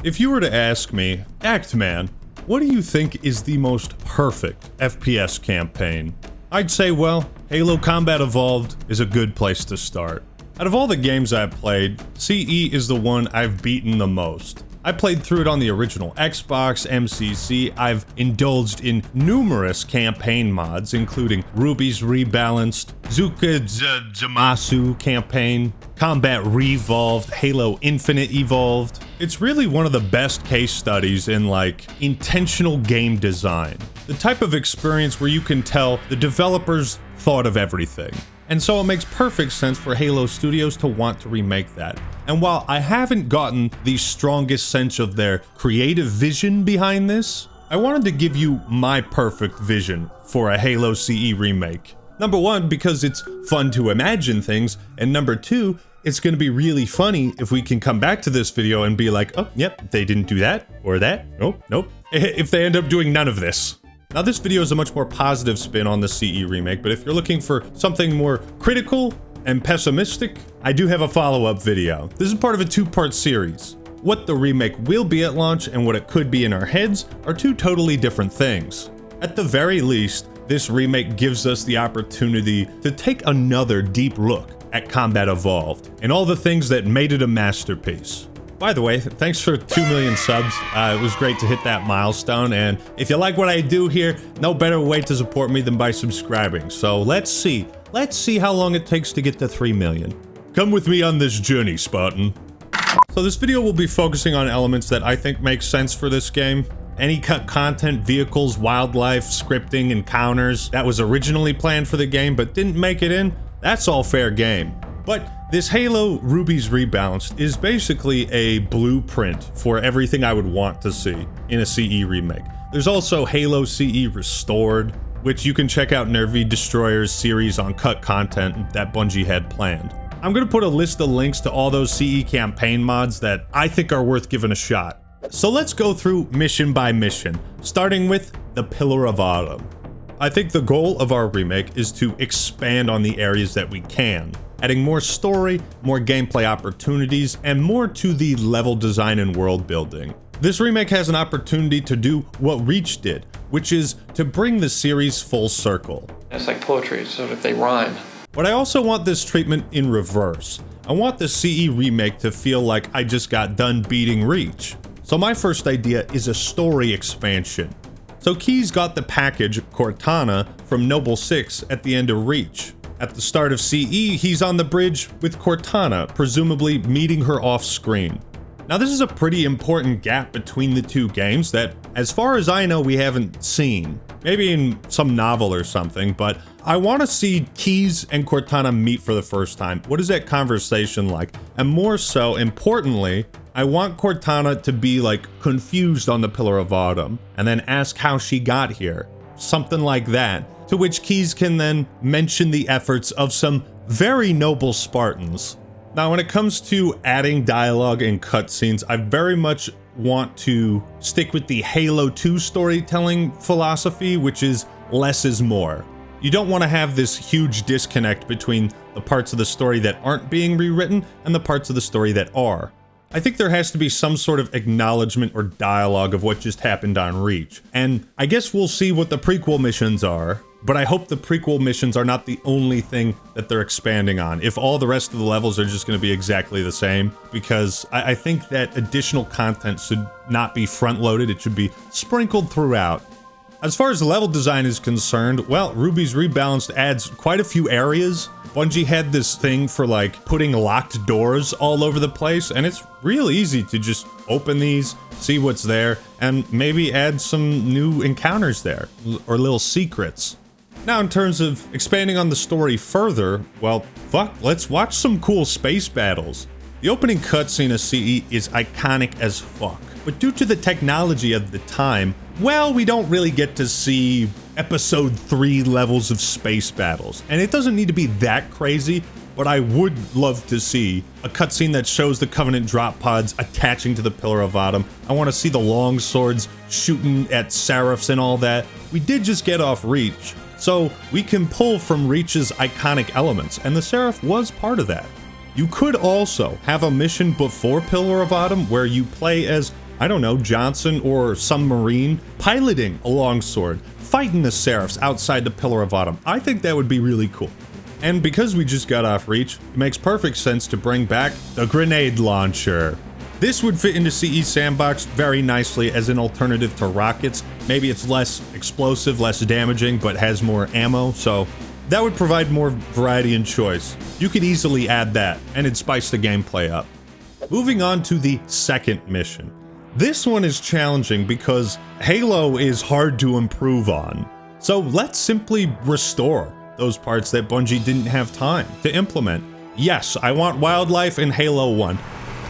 If you were to ask me, Actman, what do you think is the most perfect FPS campaign? I'd say, well, Halo Combat Evolved is a good place to start. Out of all the games I've played, CE is the one I've beaten the most. I played through it on the original Xbox, MCC. I've indulged in numerous campaign mods, including Ruby's Rebalanced, Zuka Zamasu campaign, Combat Revolved, Halo Infinite Evolved. It's really one of the best case studies in, like, intentional game design. The type of experience where you can tell the developers thought of everything. And so it makes perfect sense for Halo Studios to want to remake that. And while I haven't gotten the strongest sense of their creative vision behind this, I wanted to give you my perfect vision for a Halo CE remake. Number one, because it's fun to imagine things, and number two, it's going to be really funny if we can come back to this video and be like, oh, yep, they didn't do that, or that, nope, if they end up doing none of this. Now, this video is a much more positive spin on the CE remake, but if you're looking for something more critical and pessimistic, I do have a follow-up video. This is part of a two-part series. What the remake will be at launch and what it could be in our heads are two totally different things. At the very least, this remake gives us the opportunity to take another deep look at Combat Evolved and all the things that made it a masterpiece. By the way, thanks for 2 million subs. It was great to hit that milestone, and if you like what I do here, no better way to support me than by subscribing. So let's see how long it takes to get to 3 million. Come with me on this journey, Spartan. So this video will be focusing on elements that I think make sense for this game. Any cut content, vehicles, wildlife, scripting, encounters that was originally planned for the game but didn't make it in, that's all fair game. But this Halo Ruby's Rebalanced is basically a blueprint for everything I would want to see in a CE remake. There's also Halo CE Restored, which you can check out Nervy Destroyer's series on cut content that Bungie had planned. I'm gonna put a list of links to all those CE campaign mods that I think are worth giving a shot. So let's go through mission by mission, starting with the Pillar of Autumn. I think the goal of our remake is to expand on the areas that we can, adding more story, more gameplay opportunities, and more to the level design and world building. This remake has an opportunity to do what Reach did, which is to bring the series full circle. It's like poetry, so if they rhyme. But I also want this treatment in reverse. I want the CE remake to feel like I just got done beating Reach. So my first idea is a story expansion. So Keyes got the package Cortana from Noble 6 at the end of Reach. At the start of CE, he's on the bridge with Cortana, presumably meeting her off-screen. Now this is a pretty important gap between the two games that, as far as I know, we haven't seen. Maybe in some novel or something, but I want to see Keyes and Cortana meet for the first time. What is that conversation like? And more so, importantly, I want Cortana to be like confused on the Pillar of Autumn and then ask how she got here. Something like that, to which Keyes can then mention the efforts of some very noble Spartans. Now, when it comes to adding dialogue and cutscenes, I very much want to stick with the Halo 2 storytelling philosophy, which is less is more. You don't want to have this huge disconnect between the parts of the story that aren't being rewritten and the parts of the story that are. I think there has to be some sort of acknowledgement or dialogue of what just happened on Reach. And I guess we'll see what the prequel missions are, but I hope the prequel missions are not the only thing that they're expanding on. If all the rest of the levels are just going to be exactly the same, because I think that additional content should not be front-loaded, it should be sprinkled throughout. As far as the level design is concerned, well, Ruby's Rebalanced adds quite a few areas. Bungie had this thing for like putting locked doors all over the place, and it's real easy to just open these, see what's there, and maybe add some new encounters there, or little secrets. Now, in terms of expanding on the story further, well, fuck, let's watch some cool space battles. The opening cutscene of CE is iconic as fuck, but due to the technology of the time, well, we don't really get to see episode 3 levels of space battles. And it doesn't need to be that crazy, but I would love to see a cutscene that shows the Covenant drop pods attaching to the Pillar of Autumn. I want to see the long swords shooting at Seraphs and all that. We did just get off Reach, so we can pull from Reach's iconic elements, and the Seraph was part of that. You could also have a mission before Pillar of Autumn where you play as I don't know, Johnson or some Marine piloting a longsword, fighting the Seraphs outside the Pillar of Autumn. I think that would be really cool. And because we just got off Reach, it makes perfect sense to bring back the grenade launcher. This would fit into CE Sandbox very nicely as an alternative to rockets. Maybe it's less explosive, less damaging, but has more ammo, so that would provide more variety and choice. You could easily add that, and it'd spice the gameplay up. Moving on to the second mission. This one is challenging because Halo is hard to improve on. So let's simply restore those parts that Bungie didn't have time to implement. Yes, I want wildlife in Halo 1.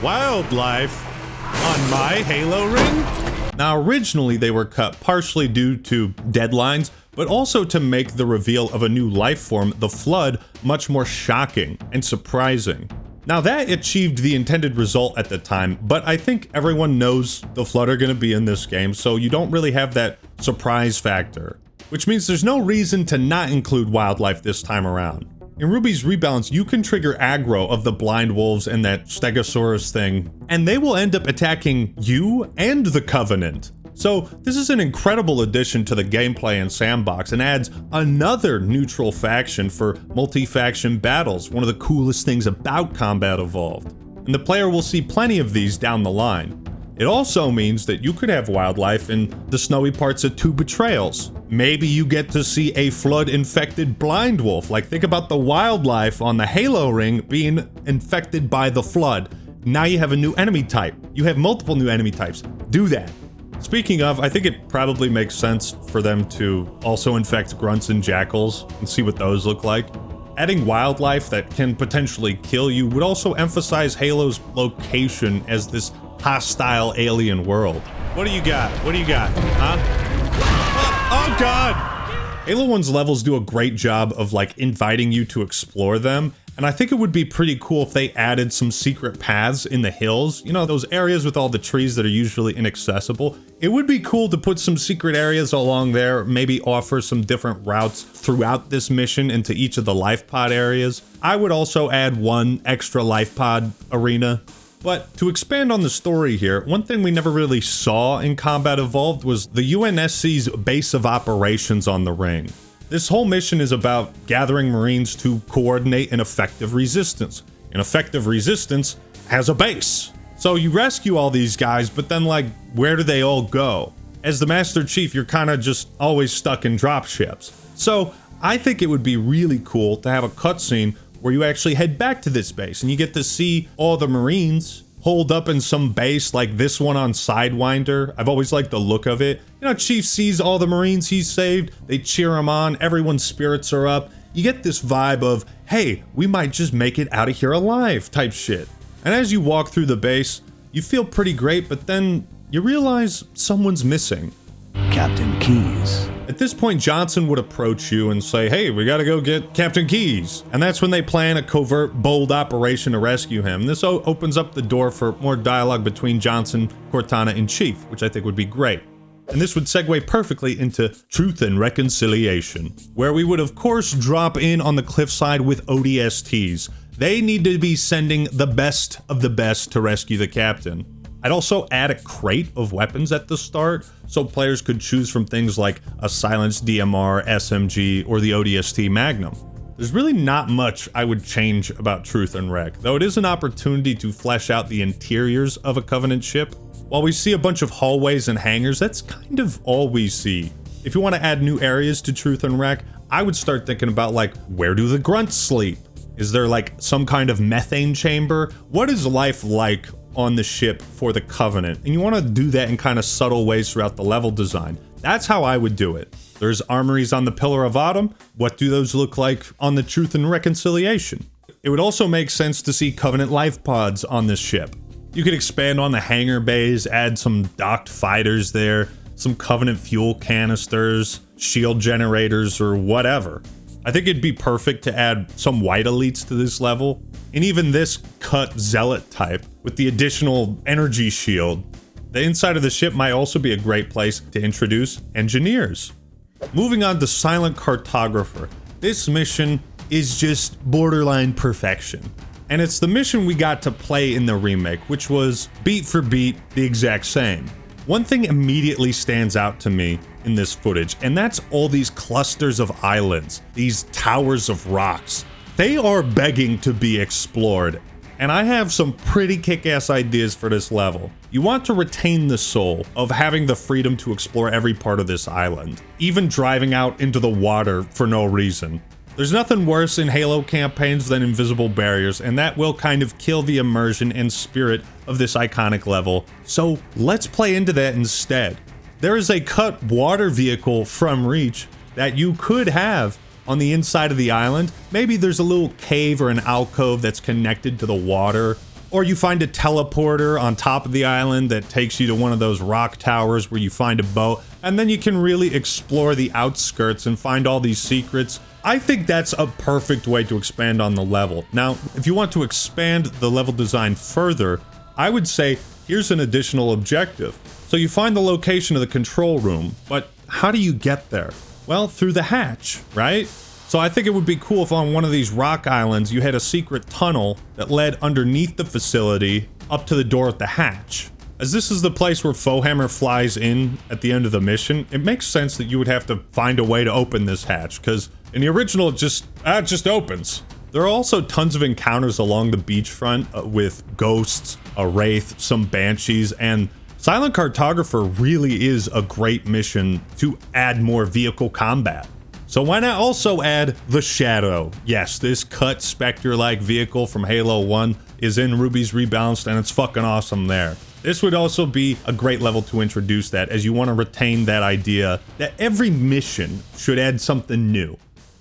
Wildlife on my Halo ring? Now, originally they were cut partially due to deadlines, but also to make the reveal of a new life form, the Flood, much more shocking and surprising. Now that achieved the intended result at the time, but I think everyone knows the Flood are going to be in this game, so you don't really have that surprise factor. Which means there's no reason to not include wildlife this time around. In Ruby's Rebalance, you can trigger aggro of the blind wolves and that Stegosaurus thing, and they will end up attacking you and the Covenant. So this is an incredible addition to the gameplay in Sandbox and adds another neutral faction for multi-faction battles, one of the coolest things about Combat Evolved. And the player will see plenty of these down the line. It also means that you could have wildlife in the snowy parts of 2 Betrayals. Maybe you get to see a Flood-infected blind wolf. Like, think about the wildlife on the Halo ring being infected by the Flood. Now you have a new enemy type. You have multiple new enemy types. Do that. Speaking of, I think it probably makes sense for them to also infect grunts and jackals and see what those look like. Adding wildlife that can potentially kill you would also emphasize Halo's location as this hostile alien world. What do you got? What do you got? Huh? Oh god! Halo 1's levels do a great job of like inviting you to explore them, and I think it would be pretty cool if they added some secret paths in the hills. You know, those areas with all the trees that are usually inaccessible. It would be cool to put some secret areas along there, maybe offer some different routes throughout this mission into each of the life pod areas. I would also add one extra life pod arena. But to expand on the story here, one thing we never really saw in Combat Evolved was the UNSC's base of operations on the ring. This whole mission is about gathering Marines to coordinate an effective resistance. An effective resistance has a base. So you rescue all these guys, but then like, where do they all go? As the Master Chief, you're kind of just always stuck in dropships. So I think it would be really cool to have a cutscene where you actually head back to this base and you get to see all the Marines holed up in some base like this one on Sidewinder. I've always liked the look of it. You know, Chief sees all the Marines he's saved, they cheer him on, everyone's spirits are up. You get this vibe of, hey, we might just make it out of here alive type shit. And as you walk through the base, you feel pretty great, but then you realize someone's missing. Captain Keyes. At this point, Johnson would approach you and say, hey, we gotta go get Captain Keyes. And that's when they plan a covert, bold operation to rescue him. This opens up the door for more dialogue between Johnson, Cortana, and Chief, which I think would be great. And this would segue perfectly into Truth and Reconciliation, where we would of course drop in on the cliffside with ODSTs. They need to be sending the best of the best to rescue the captain. I'd also add a crate of weapons at the start, so players could choose from things like a silenced DMR, SMG, or the ODST Magnum. There's really not much I would change about Truth and Rec, though it is an opportunity to flesh out the interiors of a Covenant ship. While we see a bunch of hallways and hangars, that's kind of all we see. If you want to add new areas to Truth and Rec, I would start thinking about like, where do the grunts sleep? Is there like some kind of methane chamber? What is life like on the ship for the Covenant? And you want to do that in kind of subtle ways throughout the level design. That's how I would do it. There's armories on the Pillar of Autumn. What do those look like on the Truth and Reconciliation? It would also make sense to see Covenant life pods on this ship. You could expand on the hangar bays, add some docked fighters there, some Covenant fuel canisters, shield generators, or whatever. I think it'd be perfect to add some white elites to this level, and even this cut zealot type with the additional energy shield. The inside of the ship might also be a great place to introduce engineers. Moving on to Silent Cartographer. This mission is just borderline perfection. And it's the mission we got to play in the remake, which was beat for beat the exact same. One thing immediately stands out to me in this footage, and that's all these clusters of islands, these towers of rocks. They are begging to be explored, and I have some pretty kick-ass ideas for this level. You want to retain the soul of having the freedom to explore every part of this island, even driving out into the water for no reason. There's nothing worse in Halo campaigns than invisible barriers, and that will kind of kill the immersion and spirit of this iconic level, so let's play into that instead. There is a cut water vehicle from Reach that you could have on the inside of the island. Maybe there's a little cave or an alcove that's connected to the water, or you find a teleporter on top of the island that takes you to one of those rock towers where you find a boat, and then you can really explore the outskirts and find all these secrets. I think that's a perfect way to expand on the level. Now, if you want to expand the level design further, I would say here's an additional objective. So you find the location of the control room, but how do you get there? Well, through the hatch, right? So I think it would be cool if on one of these rock islands you had a secret tunnel that led underneath the facility up to the door at the hatch. As this is the place where Foehammer flies in at the end of the mission, it makes sense that you would have to find a way to open this hatch, because in the original it just opens. There are also tons of encounters along the beachfront with ghosts, a wraith, some banshees, and Silent Cartographer really is a great mission to add more vehicle combat. So why not also add the Shadow? Yes, this cut Spectre-like vehicle from Halo 1 is in Ruby's Rebalanced, and it's fucking awesome there. This would also be a great level to introduce that, as you want to retain that idea that every mission should add something new.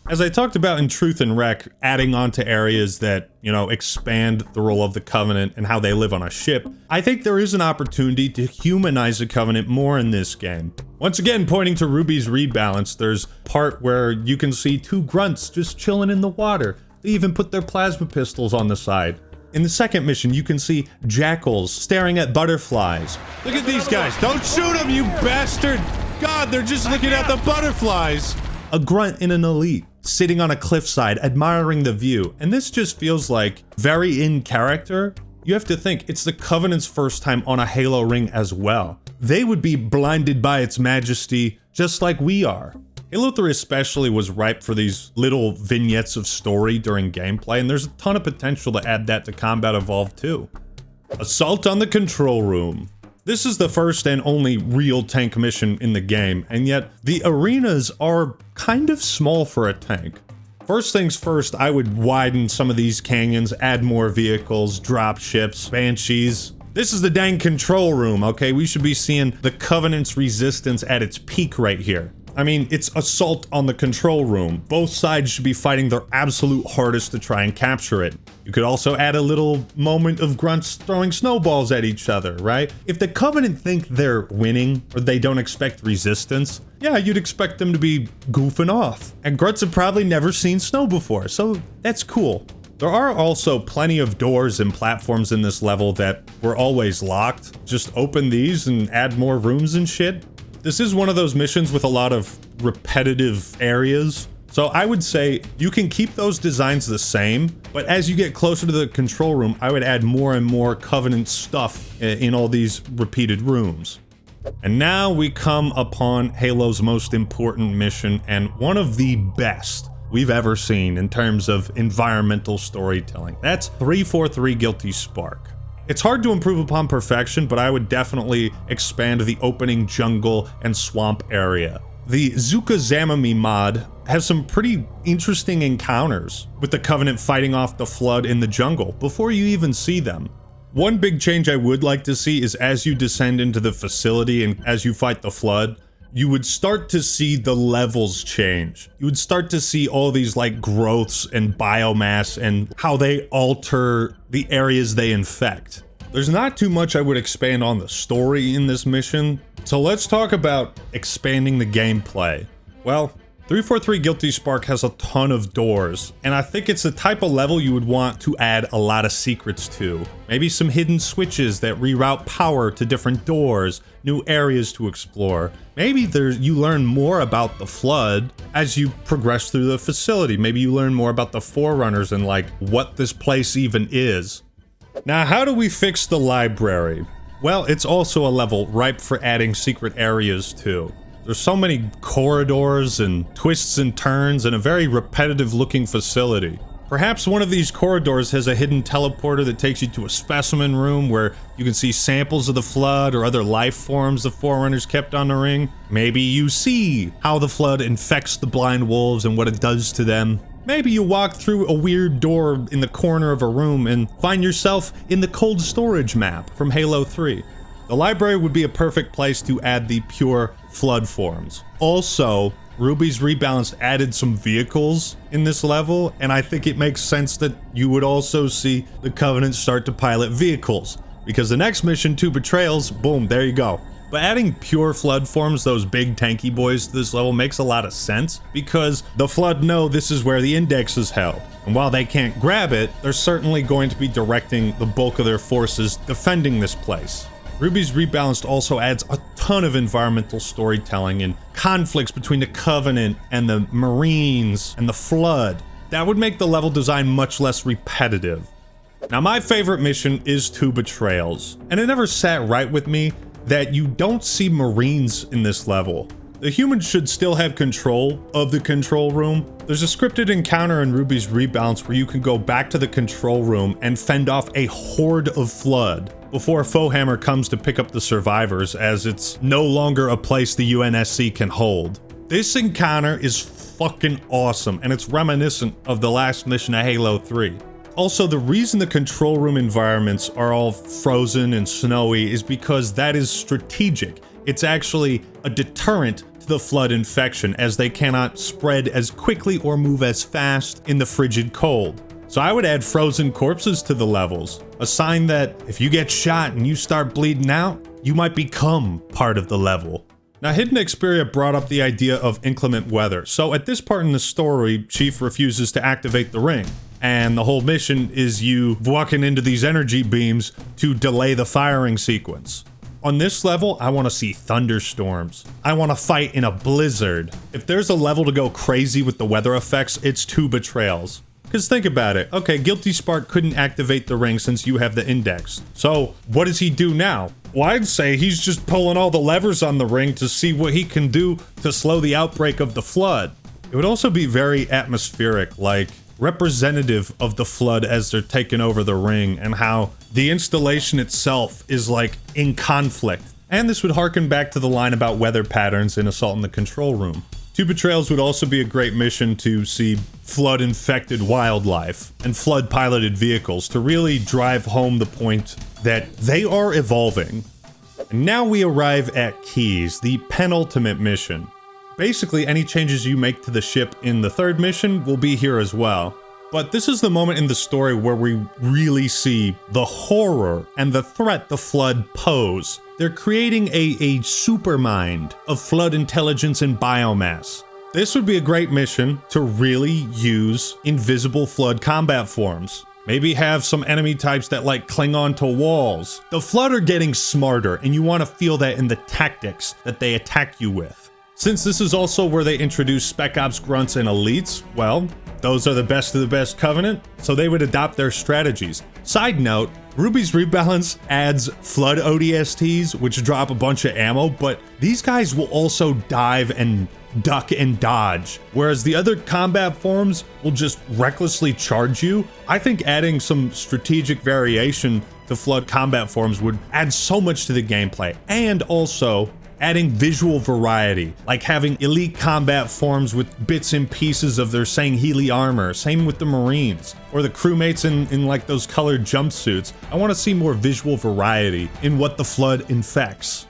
As I talked about in Truth and Wreck, adding on to areas that, expand the role of the Covenant and how they live on a ship, I think there is an opportunity to humanize the Covenant more in this game. Once again, pointing to Ruby's Rebalance, there's a part where you can see two grunts just chilling in the water. They even put their plasma pistols on the side. In the second mission, you can see jackals staring at butterflies. Look at these guys. Don't shoot them, you bastard! God, they're just looking at the butterflies! A grunt in an elite, sitting on a cliffside, admiring the view. And this just feels like very in character. You have to think, it's the Covenant's first time on a Halo ring as well. They would be blinded by its majesty, just like we are. Halo 3 especially was ripe for these little vignettes of story during gameplay, and there's a ton of potential to add that to Combat Evolved too. Assault on the Control Room. This is the first and only real tank mission in the game, and yet the arenas are kind of small for a tank. First things first, I would widen some of these canyons, add more vehicles, drop ships, banshees. This is the dang control room, okay? We should be seeing the Covenant's resistance at its peak right here. I mean, it's assault on the control room. Both sides should be fighting their absolute hardest to try and capture it. You could also add a little moment of grunts throwing snowballs at each other, right? If the Covenant think they're winning, or they don't expect resistance, yeah, you'd expect them to be goofing off. And grunts have probably never seen snow before, so that's cool. There are also plenty of doors and platforms in this level that were always locked. Just open these and add more rooms and shit. This is one of those missions with a lot of repetitive areas. So I would say you can keep those designs the same, but as you get closer to the control room, I would add more and more Covenant stuff in all these repeated rooms. And now we come upon Halo's most important mission, and one of the best we've ever seen in terms of environmental storytelling. That's 343 Guilty Spark. It's hard to improve upon perfection, but I would definitely expand the opening jungle and swamp area. The Zuka Zamami mod has some pretty interesting encounters, with the Covenant fighting off the Flood in the jungle before you even see them. One big change I would like to see is as you descend into the facility and as you fight the Flood, you would start to see the levels change. You would start to see all these like growths and biomass and how they alter the areas they infect. There's not too much I would expand on the story in this mission, so let's talk about expanding the gameplay. Well, 343 Guilty Spark has a ton of doors, and I think it's the type of level you would want to add a lot of secrets to. Maybe some hidden switches that reroute power to different doors, new areas to explore. Maybe you learn more about the Flood as you progress through the facility. Maybe you learn more about the Forerunners and like what this place even is. Now, how do we fix the library? Well, it's also a level ripe for adding secret areas to. There's so many corridors and twists and turns and a very repetitive looking facility. Perhaps one of these corridors has a hidden teleporter that takes you to a specimen room where you can see samples of the Flood or other life forms the Forerunners kept on the ring. Maybe you see how the Flood infects the blind wolves and what it does to them. Maybe you walk through a weird door in the corner of a room and find yourself in the cold storage map from Halo 3. The library would be a perfect place to add the pure Flood forms. Also, Ruby's Rebalanced added some vehicles in this level, and I think it makes sense that you would also see the Covenant start to pilot vehicles, because the next mission, 2 Betrayels, boom, there you go. But adding pure Flood forms, those big tanky boys to this level, makes a lot of sense, because the Flood know this is where the index is held. And while they can't grab it, they're certainly going to be directing the bulk of their forces defending this place. Ruby's Rebalanced also adds a ton of environmental storytelling and conflicts between the Covenant and the Marines and the Flood. That would make the level design much less repetitive. Now, my favorite mission is 2 Betrayels, and it never sat right with me that you don't see Marines in this level. The humans should still have control of the control room. There's a scripted encounter in Ruby's Rebalance where you can go back to the control room and fend off a horde of Flood before Foehammer comes to pick up the survivors, as it's no longer a place the UNSC can hold. This encounter is fucking awesome, and it's reminiscent of the last mission of Halo 3. Also, the reason the control room environments are all frozen and snowy is because that is strategic. It's actually a deterrent to the Flood infection, as they cannot spread as quickly or move as fast in the frigid cold. So I would add frozen corpses to the levels, a sign that if you get shot and you start bleeding out, you might become part of the level. Now, Hidden Xperia brought up the idea of inclement weather, so at this part in the story, Chief refuses to activate the ring, and the whole mission is you walking into these energy beams to delay the firing sequence. On this level, I want to see thunderstorms. I want to fight in a blizzard. If there's a level to go crazy with the weather effects, it's 2 Betrayals. Because think about it. Okay, Guilty Spark couldn't activate the ring since you have the index. So what does he do now? Well, I'd say he's just pulling all the levers on the ring to see what he can do to slow the outbreak of the Flood. It would also be very atmospheric, like representative of the Flood as they're taking over the ring, and how the installation itself is like in conflict. And this would harken back to the line about weather patterns in Assault in the Control Room. 2 Betrayals would also be a great mission to see Flood-infected wildlife and Flood-piloted vehicles to really drive home the point that they are evolving. And now we arrive at Keys, the penultimate mission. Basically, any changes you make to the ship in the 3rd mission will be here as well. But this is the moment in the story where we really see the horror and the threat the Flood pose. They're creating a supermind of Flood intelligence and biomass. This would be a great mission to really use invisible Flood combat forms. Maybe have some enemy types that like cling on to walls. The Flood are getting smarter, and you want to feel that in the tactics that they attack you with. Since this is also where they introduce Spec Ops grunts and elites, well, those are the best of the best Covenant, so they would adopt their strategies. Side note, Ruby's Rebalance adds Flood ODSTs, which drop a bunch of ammo, but these guys will also dive and duck and dodge, whereas the other combat forms will just recklessly charge you. I think adding some strategic variation to Flood combat forms would add so much to the gameplay, and also adding visual variety, like having elite combat forms with bits and pieces of their Sangheili armor, same with the Marines, or the crewmates in like those colored jumpsuits. I want to see more visual variety in what the Flood infects.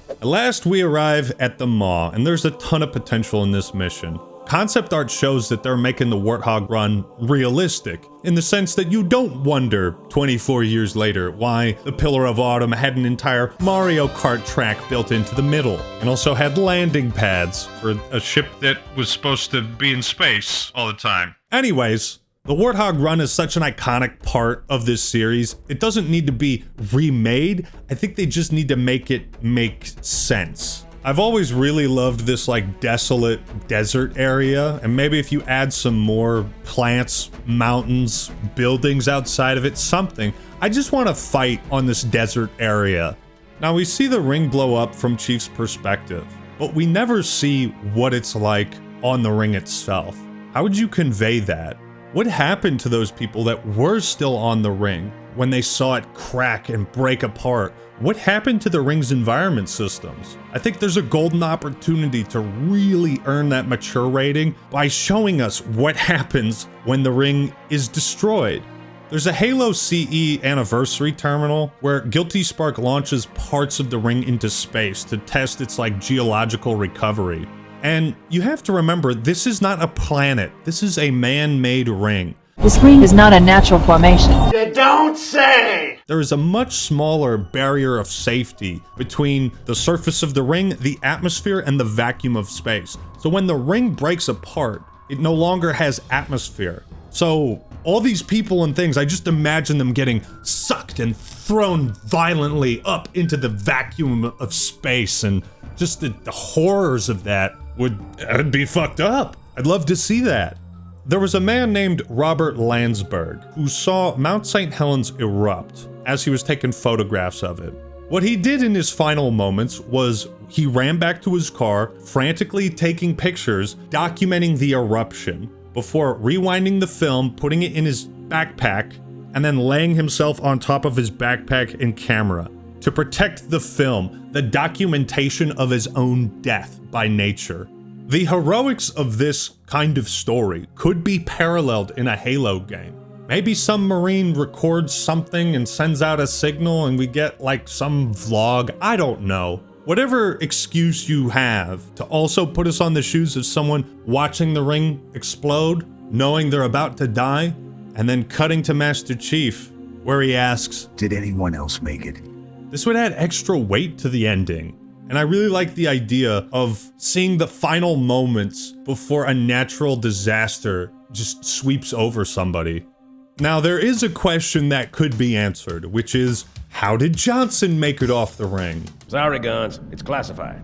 At last we arrive at the Maw, and there's a ton of potential in this mission. concept art shows that they're making the Warthog run realistic, in the sense that you don't wonder 24 years later why the Pillar of Autumn had an entire Mario Kart track built into the middle, and also had landing pads for a ship that was supposed to be in space all the time. Anyways, the Warthog run is such an iconic part of this series. It doesn't need to be remade. I think they just need to make it make sense. I've always really loved this like desolate desert area, and maybe if you add some more plants, mountains, buildings outside of it, something. I just want to fight on this desert area. Now we see the ring blow up from Chief's perspective, but we never see what it's like on the ring itself. How would you convey that? What happened to those people that were still on the ring when they saw it crack and break apart? What happened to the ring's environment systems? I think there's a golden opportunity to really earn that mature rating by showing us what happens when the ring is destroyed. There's a Halo CE anniversary terminal where Guilty Spark launches parts of the ring into space to test its like geological recovery. And you have to remember, this is not a planet. This is a man-made ring. This ring is not a natural formation. You don't say! There is a much smaller barrier of safety between the surface of the ring, the atmosphere, and the vacuum of space. So when the ring breaks apart, it no longer has atmosphere. So all these people and things, I just imagine them getting sucked and thrown violently up into the vacuum of space, and just the horrors of that would be fucked up. I'd love to see that. There was a man named Robert Landsberg who saw Mount St. Helens erupt as he was taking photographs of it. What he did in his final moments was he ran back to his car, frantically taking pictures, documenting the eruption, before rewinding the film, putting it in his backpack, and then laying himself on top of his backpack and camera to protect the film, the documentation of his own death by nature. The heroics of this kind of story could be paralleled in a Halo game. Maybe some Marine records something and sends out a signal and we get like some vlog, I don't know. Whatever excuse you have to also put us on the shoes of someone watching the ring explode, knowing they're about to die, and then cutting to Master Chief, where he asks, Did anyone else make it? This would add extra weight to the ending. And I really like the idea of seeing the final moments before a natural disaster just sweeps over somebody. Now, there is a question that could be answered, which is, how did Johnson make it off the ring? Sorry, Guns. It's classified.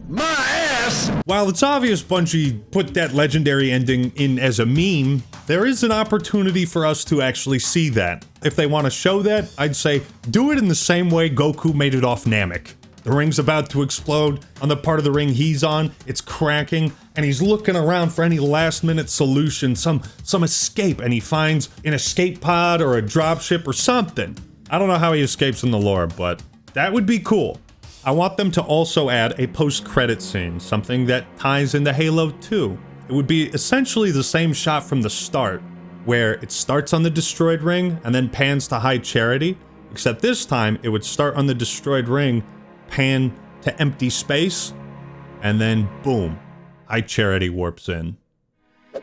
My ass! While it's obvious Bungie put that legendary ending in as a meme, there is an opportunity for us to actually see that. If they want to show that, I'd say do it in the same way Goku made it off Namek. The ring's about to explode. On the part of the ring he's on, it's cracking, and he's looking around for any last-minute solution, some escape, and he finds an escape pod or a dropship or something. I don't know how he escapes in the lore, but that would be cool. I want them to also add a post-credit scene, something that ties into Halo 2. It would be essentially the same shot from the start, where it starts on the destroyed ring and then pans to High Charity, except this time it would start on the destroyed ring, pan to empty space, and then boom, High Charity warps in.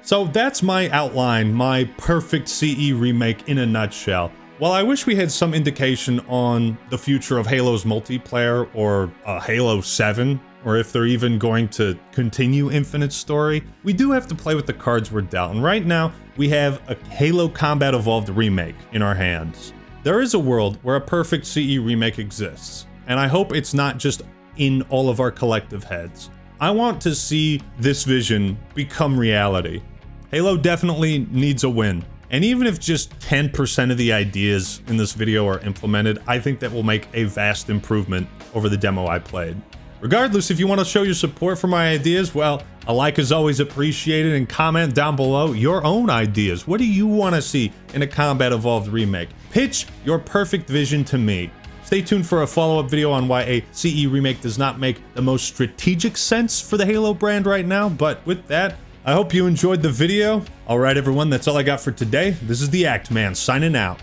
So that's my outline, my Perfect CE remake in a nutshell. While I wish we had some indication on the future of Halo's multiplayer or Halo 7, or if they're even going to continue Infinite's story, we do have to play with the cards we're dealt. And right now, we have a Halo Combat Evolved remake in our hands. There is a world where a Perfect CE remake exists, and I hope it's not just in all of our collective heads. I want to see this vision become reality. Halo definitely needs a win. And even if just 10% of the ideas in this video are implemented, I think that will make a vast improvement over the demo I played. Regardless, if you want to show your support for my ideas, well, a like is always appreciated, and comment down below your own ideas. What do you want to see in a Combat Evolved remake? Pitch your perfect vision to me. Stay tuned for a follow-up video on why a CE remake does not make the most strategic sense for the Halo brand right now, but with that, I hope you enjoyed the video. Alright everyone, that's all I got for today. This is the Act Man signing out.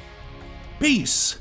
Peace!